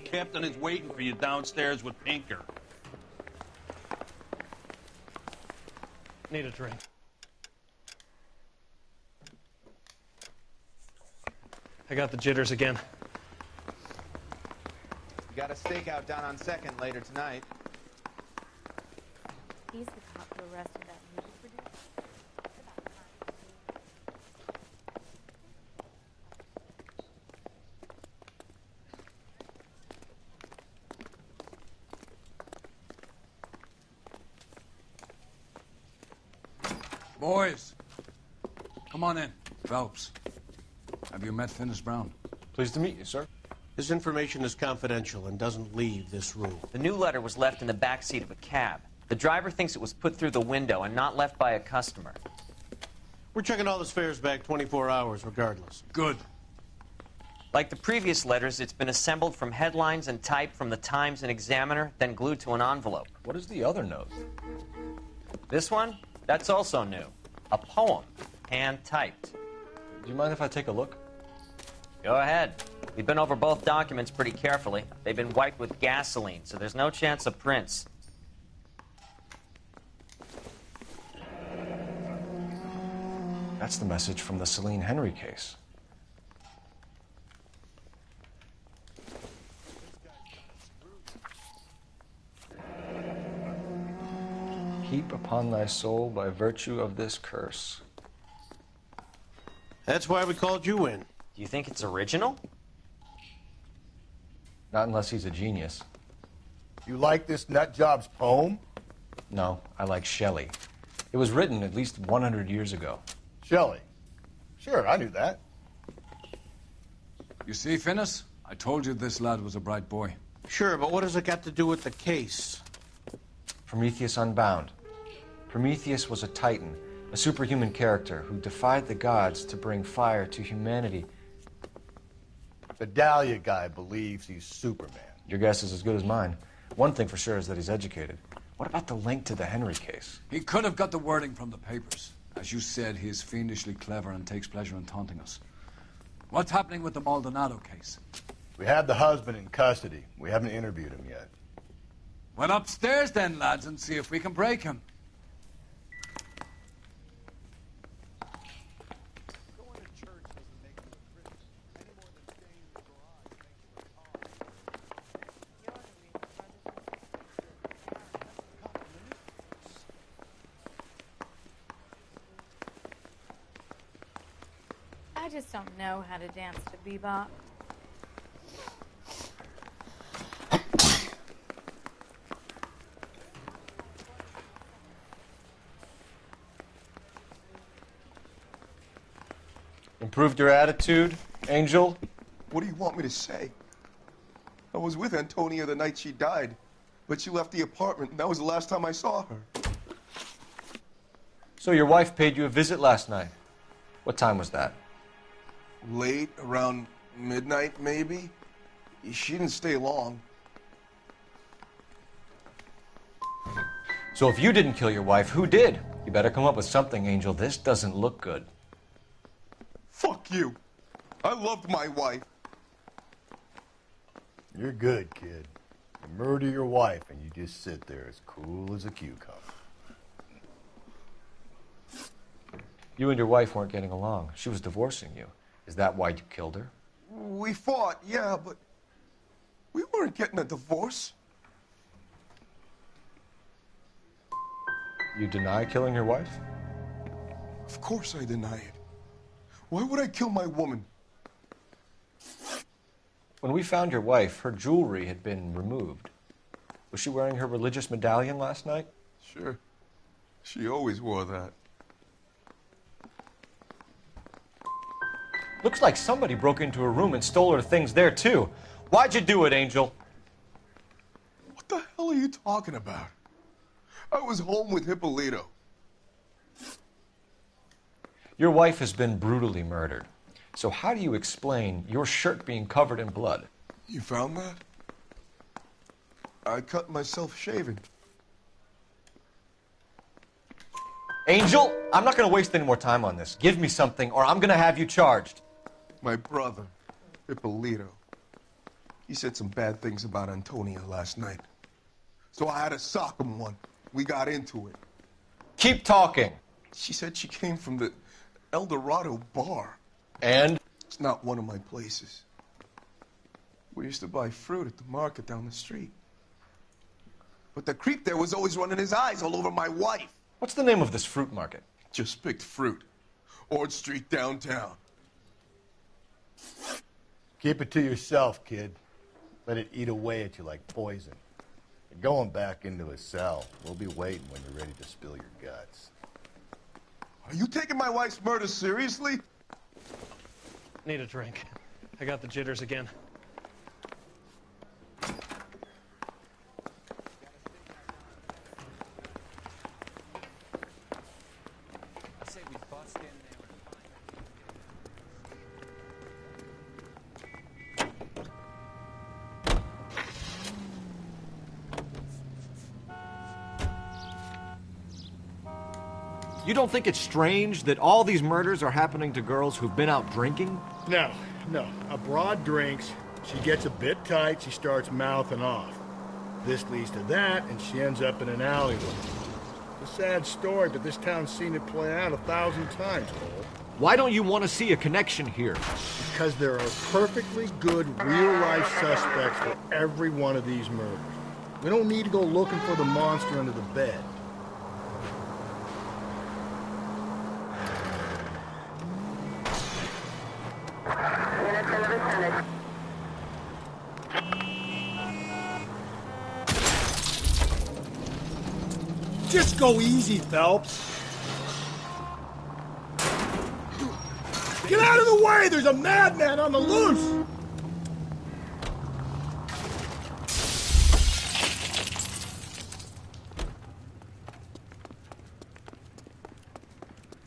captain is waiting for you downstairs with Pinker. Need a drink. I got the jitters again. You got a stakeout down on 2nd later tonight. He's the cop who arrested that music producer. Boys, come on in. Phelps, have you met Finis Brown? Pleased to meet you, sir. This information is confidential and doesn't leave this room. The new letter was left in the back seat of a cab. The driver thinks it was put through the window and not left by a customer. We're checking all this fares back 24 hours regardless. Good. Like the previous letters, it's been assembled from headlines and typed from the Times and Examiner, then glued to an envelope. What is the other note? This one? That's also new. A poem, hand-typed. Do you mind if I take a look? Go ahead. We've been over both documents pretty carefully. They've been wiped with gasoline, so there's no chance of prints. That's the message from the Celine Henry case. Heap upon thy soul by virtue of this curse. That's why we called you in. Do you think it's original? Not unless he's a genius. You like this nutjob's poem? No, I like Shelley. It was written at least 100 years ago. Shelley. Sure, I knew that. You see, Finis? I told you this lad was a bright boy. Sure, but what has it got to do with the case? Prometheus Unbound. Prometheus was a titan, a superhuman character who defied the gods to bring fire to humanity. The Dahlia guy believes he's Superman. Your guess is as good as mine. One thing for sure is that he's educated. What about the link to the Henry case? He could have got the wording from the papers. As you said, he is fiendishly clever and takes pleasure in taunting us. What's happening with the Maldonado case? We have the husband in custody. We haven't interviewed him yet. Well, upstairs then, lads, and see if we can break him. I just don't know how to dance to bebop. Improved your attitude, Angel? What do you want me to say? I was with Antonia the night she died, but she left the apartment, and that was the last time I saw her. So your wife paid you a visit last night. What time was that? Late, around midnight, maybe? She didn't stay long. So if you didn't kill your wife, who did? You better come up with something, Angel. This doesn't look good. Fuck you. I loved my wife. You're good, kid. You murder your wife and you just sit there as cool as a cucumber. You and your wife weren't getting along. She was divorcing you. Is that why you killed her? We fought, yeah, but we weren't getting a divorce. You deny killing your wife? Of course I deny it. Why would I kill my woman? When we found your wife, her jewelry had been removed. Was she wearing her religious medallion last night? Sure. She always wore that. Looks like somebody broke into her room and stole her things there, too. Why'd you do it, Angel? What the hell are you talking about? I was home with Hippolito. Your wife has been brutally murdered. So how do you explain your shirt being covered in blood? You found that? I cut myself shaving. Angel, I'm not going to waste any more time on this. Give me something or I'm going to have you charged. My brother, Hippolito. He said some bad things about Antonia last night. So I had to sock him one. We got into it. Keep talking. She said she came from the El Dorado bar. And? It's not one of my places. We used to buy fruit at the market down the street. But the creep there was always running his eyes all over my wife. What's the name of this fruit market? Just picked fruit. Ord Street downtown. Keep it to yourself, kid. Let it eat away at you like poison. You're going back into a cell. We'll be waiting when you're ready to spill your guts. Are you taking my wife's murder seriously? Need a drink. I got the jitters again. You don't think it's strange that all these murders are happening to girls who've been out drinking? No. A broad drinks, she gets a bit tight, she starts mouthing off. This leads to that, and she ends up in an alleyway. It's a sad story, but this town's seen it play out 1,000 times, Cole. Why don't you want to see a connection here? Because there are perfectly good real-life suspects for every one of these murders. We don't need to go looking for the monster under the bed. Just go easy, Phelps. Get out of the way! There's a madman on the loose!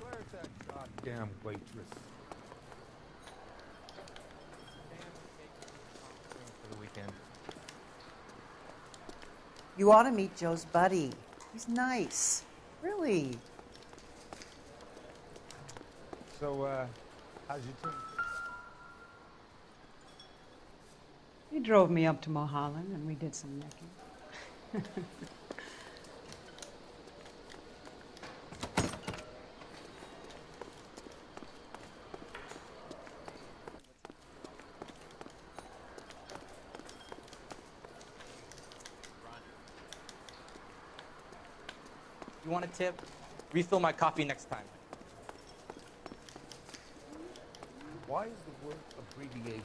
Where's that goddamn waitress? For the weekend. You ought to meet Joe's buddy. He's nice. Really. So, how's your team? He drove me up to Mulholland and we did some necking. You want a tip? Refill my coffee next time. Why is the word abbreviation?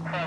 Cross